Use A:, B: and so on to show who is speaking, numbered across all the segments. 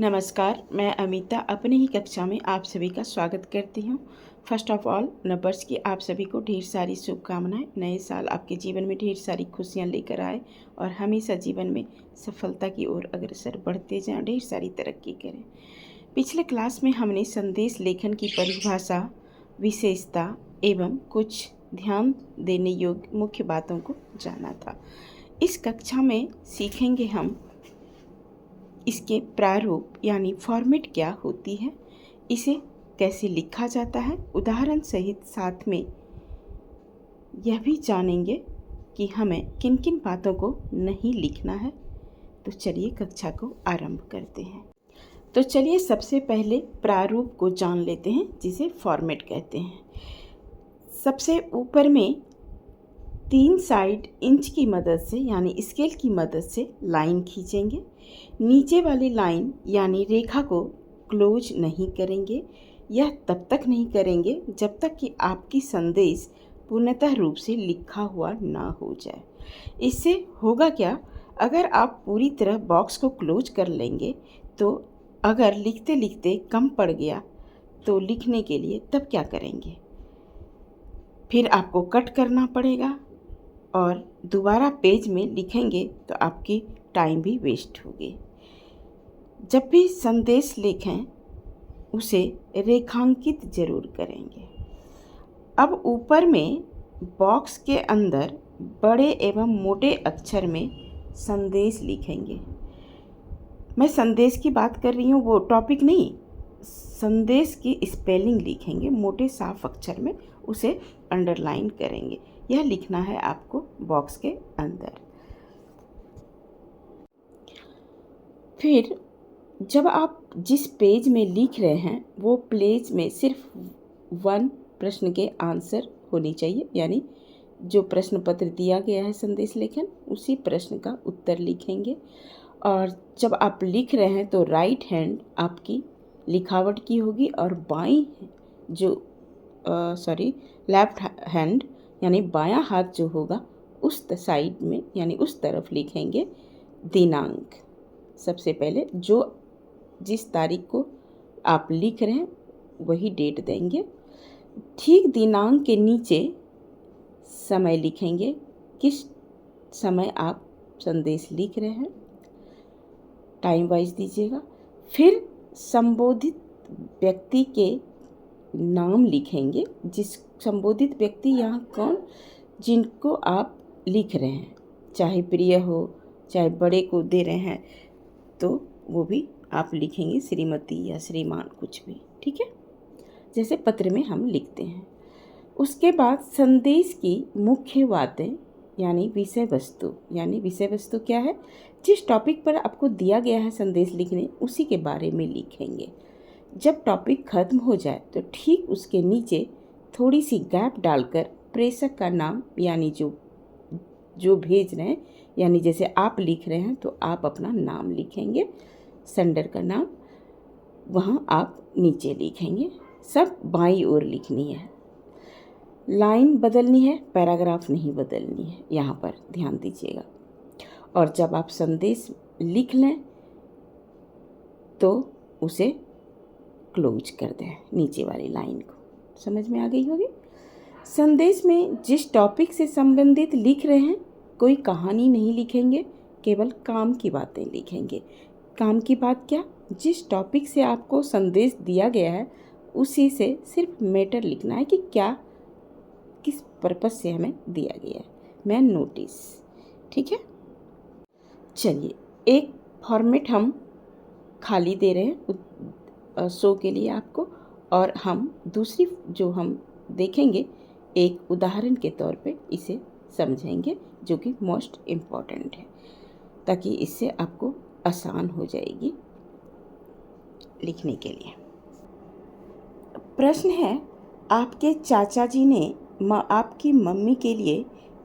A: नमस्कार, मैं अमिता अपनी ही कक्षा में आप सभी का स्वागत करती हूँ। फर्स्ट ऑफ ऑल नववर्ष की आप सभी को ढेर सारी शुभकामनाएं। नए साल आपके जीवन में ढेर सारी खुशियाँ लेकर आए और हमेशा जीवन में सफलता की ओर अग्रसर बढ़ते जाएं, ढेर सारी तरक्की करें। पिछले क्लास में हमने संदेश लेखन की परिभाषा, विशेषता एवं कुछ ध्यान देने योग्य मुख्य बातों को जाना था। इस कक्षा में सीखेंगे हम इसके प्रारूप यानी फॉर्मेट क्या होती है, इसे कैसे लिखा जाता है, उदाहरण सहित साथ में यह भी जानेंगे कि हमें किन किन बातों को नहीं लिखना है। तो चलिए कक्षा को आरंभ करते हैं। तो चलिए सबसे पहले प्रारूप को जान लेते हैं, जिसे फॉर्मेट कहते हैं। सबसे ऊपर में 3 साइड इंच की मदद से यानी स्केल की मदद से लाइन खींचेंगे। नीचे वाली लाइन यानी रेखा को क्लोज नहीं करेंगे। यह तब तक नहीं करेंगे जब तक कि आपकी संदेश पूर्णतः रूप से लिखा हुआ ना हो जाए। इससे होगा क्या, अगर आप पूरी तरह बॉक्स को क्लोज कर लेंगे तो अगर लिखते लिखते कम पड़ गया तो लिखने के लिए तब क्या करेंगे? फिर आपको कट करना पड़ेगा और दोबारा पेज में लिखेंगे तो आपकी टाइम भी वेस्ट होगी। जब भी संदेश लिखें उसे रेखांकित जरूर करेंगे। अब ऊपर में बॉक्स के अंदर बड़े एवं मोटे अक्षर में संदेश लिखेंगे। मैं संदेश की बात कर रही हूँ, वो टॉपिक नहीं। संदेश की स्पेलिंग लिखेंगे मोटे साफ अक्षर में, उसे अंडरलाइन करेंगे। यह लिखना है आपको बॉक्स के अंदर। फिर जब आप जिस पेज में लिख रहे हैं वो पेज में सिर्फ 1 प्रश्न के आंसर होनी चाहिए, यानी जो प्रश्न पत्र दिया गया है संदेश लेखन, उसी प्रश्न का उत्तर लिखेंगे। और जब आप लिख रहे हैं तो राइट हैंड आपकी लिखावट की होगी और बाईं लेफ्ट हैंड यानी बायां हाथ जो होगा उस साइड में यानी उस तरफ लिखेंगे दिनांक। सबसे पहले जिस तारीख को आप लिख रहे हैं वही डेट देंगे। ठीक दिनांक के नीचे समय लिखेंगे, किस समय आप संदेश लिख रहे हैं, टाइम वाइज दीजिएगा। फिर संबोधित व्यक्ति के नाम लिखेंगे। जिस संबोधित व्यक्ति यहाँ कौन, जिनको आप लिख रहे हैं, चाहे प्रिय हो चाहे बड़े को दे रहे हैं तो वो भी आप लिखेंगे, श्रीमती या श्रीमान कुछ भी, ठीक है, जैसे पत्र में हम लिखते हैं। उसके बाद संदेश की मुख्य बातें यानी विषय वस्तु क्या है, जिस टॉपिक पर आपको दिया गया है संदेश लिखने उसी के बारे में लिखेंगे। जब टॉपिक खत्म हो जाए तो ठीक उसके नीचे थोड़ी सी गैप डालकर प्रेषक का नाम यानी जो भेज रहे हैं, यानी जैसे आप लिख रहे हैं तो आप अपना नाम लिखेंगे, सेंडर का नाम वहाँ आप नीचे लिखेंगे। सब बाईं ओर लिखनी है। लाइन बदलनी है, पैराग्राफ नहीं बदलनी है, यहाँ पर ध्यान दीजिएगा। और जब आप संदेश लिख लें तो उसे क्लोज कर दें, नीचे वाली लाइन को। समझ में आ गई होगी। संदेश में जिस टॉपिक से संबंधित लिख रहे हैं कोई कहानी नहीं लिखेंगे, केवल काम की बातें लिखेंगे। काम की बात क्या, जिस टॉपिक से आपको संदेश दिया गया है उसी से सिर्फ मैटर लिखना है कि क्या किस पर्पस से हमें दिया गया है, मेन नोटिस, ठीक है। चलिए एक फॉर्मेट हम खाली दे रहे हैं शो के लिए आपको, और हम दूसरी जो हम देखेंगे एक उदाहरण के तौर पे इसे समझेंगे, जो कि मोस्ट इम्पॉर्टेंट है, ताकि इससे आपको आसान हो जाएगी लिखने के लिए। प्रश्न है, आपके चाचा जी ने आपकी मम्मी के लिए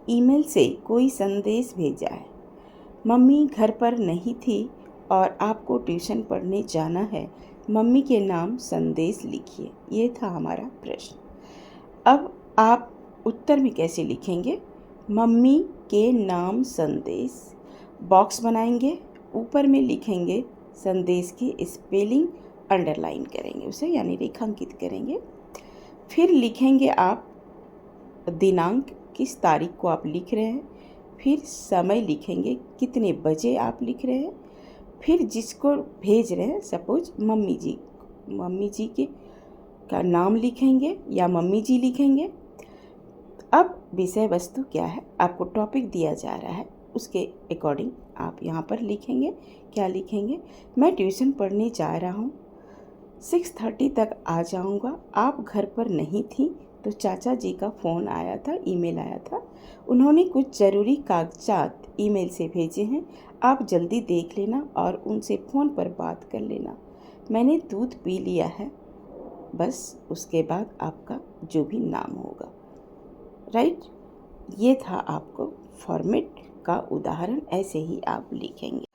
A: ईमेल से कोई संदेश भेजा है। मम्मी घर पर नहीं थी और आपको ट्यूशन पढ़ने जाना है। मम्मी के नाम संदेश लिखिए। ये था हमारा प्रश्न। अब आप उत्तर में कैसे लिखेंगे? मम्मी के नाम संदेश, बॉक्स बनाएंगे, ऊपर में लिखेंगे संदेश की स्पेलिंग अंडरलाइन करेंगे उसे, यानी रेखांकित करेंगे। फिर लिखेंगे आप दिनांक, किस तारीख को आप लिख रहे हैं। फिर समय लिखेंगे, कितने बजे आप लिख रहे हैं। फिर जिसको भेज रहे हैं, सपोज मम्मी जी के का नाम लिखेंगे या मम्मी जी लिखेंगे। अब विषय वस्तु क्या है, आपको टॉपिक दिया जा रहा है, उसके अकॉर्डिंग आप यहाँ पर लिखेंगे। क्या लिखेंगे, मैं ट्यूशन पढ़ने जा रहा हूँ, 6:30 तक आ जाऊँगा। आप घर पर नहीं थी तो चाचा जी का फ़ोन आया था, ईमेल आया था, उन्होंने कुछ ज़रूरी कागजात ईमेल से भेजे हैं, आप जल्दी देख लेना और उनसे फ़ोन पर बात कर लेना। मैंने दूध पी लिया है। बस उसके बाद आपका जो भी नाम होगा, राइट। ये था आपको फॉर्मेट का उदाहरण, ऐसे ही आप लिखेंगे।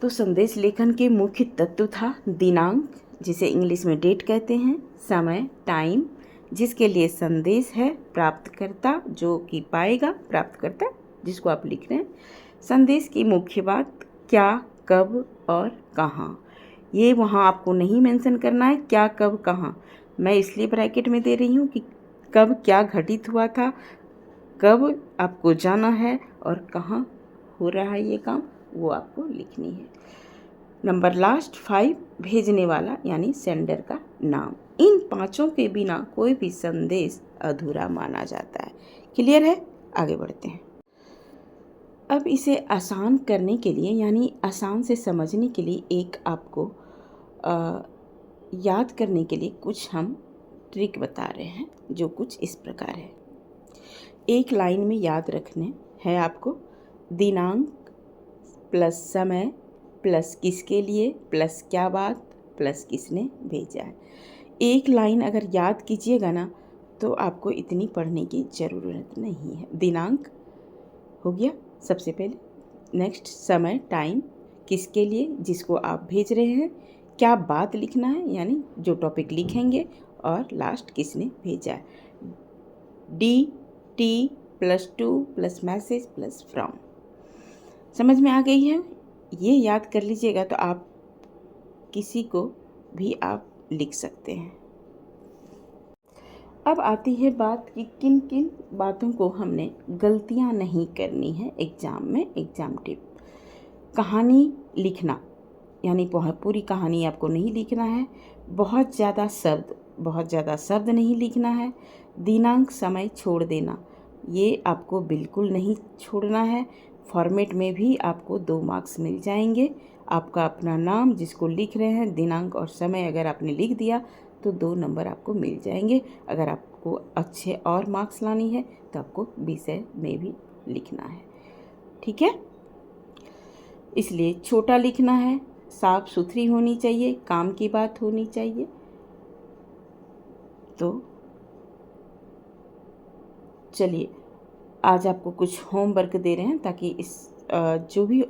A: तो संदेश लेखन के मुख्य तत्व था दिनांक, जिसे इंग्लिश में डेट कहते हैं, समय टाइम, जिसके लिए संदेश है, प्राप्तकर्ता जो कि पाएगा, प्राप्तकर्ता जिसको आप लिख रहे हैं, संदेश की मुख्य बात, क्या, कब और कहाँ। ये वहाँ आपको नहीं मेंशन करना है, क्या, कब, कहाँ। मैं इसलिए ब्रैकेट में दे रही हूँ कि कब क्या घटित हुआ था, कब आपको जाना है और कहाँ हो रहा है ये काम, वो आपको लिखनी है। नंबर लास्ट 5, भेजने वाला यानी सेंडर का नाम। इन 5 के बिना कोई भी संदेश अधूरा माना जाता है। क्लियर है? आगे बढ़ते हैं। अब इसे आसान करने के लिए, यानी आसान से समझने के लिए, एक आपको याद करने के लिए कुछ हम ट्रिक बता रहे हैं, जो कुछ इस प्रकार है। एक लाइन में याद रखने हैं आपको, दिनांक प्लस समय प्लस किसके लिए प्लस क्या बात प्लस किसने भेजा है। एक लाइन अगर याद कीजिएगा ना, तो आपको इतनी पढ़ने की ज़रूरत नहीं है। दिनांक हो गया सबसे पहले, नेक्स्ट समय टाइम, किसके लिए, जिसको आप भेज रहे हैं, क्या बात लिखना है यानी जो टॉपिक लिखेंगे, और लास्ट किसने भेजा है। DT +2 plus message plus from. समझ में आ गई है? ये याद कर लीजिएगा तो आप किसी को भी आप लिख सकते हैं। अब आती है बात कि किन किन बातों को हमने गलतियां नहीं करनी है एग्ज़ाम में। एग्ज़ाम टिप, कहानी लिखना, यानी पूरी कहानी आपको नहीं लिखना है। बहुत ज़्यादा शब्द नहीं लिखना है। दिनांक समय छोड़ देना, ये आपको बिल्कुल नहीं छोड़ना है। फॉर्मेट में भी आपको 2 मार्क्स मिल जाएंगे। आपका अपना नाम जिसको लिख रहे हैं, दिनांक और समय अगर आपने लिख दिया तो 2 नंबर आपको मिल जाएंगे। अगर आपको अच्छे और मार्क्स लानी है तो आपको विषय में भी लिखना है, ठीक है। इसलिए छोटा लिखना है, साफ सुथरी होनी चाहिए, काम की बात होनी चाहिए। तो चलिए, आज आपको कुछ होमवर्क दे रहे हैं ताकि इस जो भी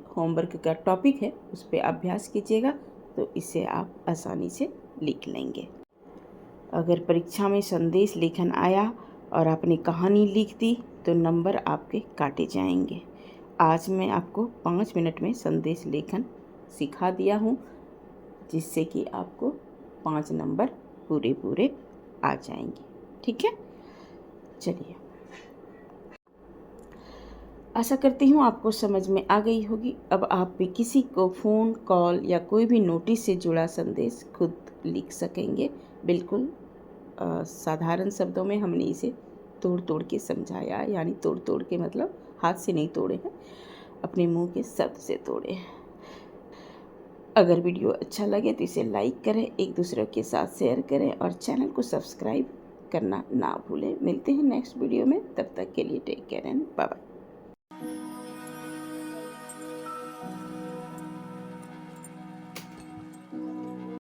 A: होमवर्क का टॉपिक है उस पर अभ्यास कीजिएगा, तो इसे आप आसानी से लिख लेंगे। अगर परीक्षा में संदेश लेखन आया और आपने कहानी लिख दी तो नंबर आपके काटे जाएंगे। आज मैं आपको 5 मिनट में संदेश लेखन सिखा दिया हूँ, जिससे कि आपको 5 नंबर पूरे आ जाएंगे, ठीक है। चलिए, आशा करती हूँ आपको समझ में आ गई होगी। अब आप भी किसी को फ़ोन कॉल या कोई भी नोटिस से जुड़ा संदेश खुद लिख सकेंगे। बिल्कुल साधारण शब्दों में हमने इसे तोड़ के समझाया, यानी तोड़ के मतलब हाथ से नहीं तोड़े हैं, अपने मुंह के शब्द से तोड़े हैं। अगर वीडियो अच्छा लगे तो इसे लाइक करें, एक दूसरे के साथ शेयर करें और चैनल को सब्सक्राइब करना ना भूलें। मिलते हैं नेक्स्ट वीडियो में, तब तक के लिए take care and bye bye.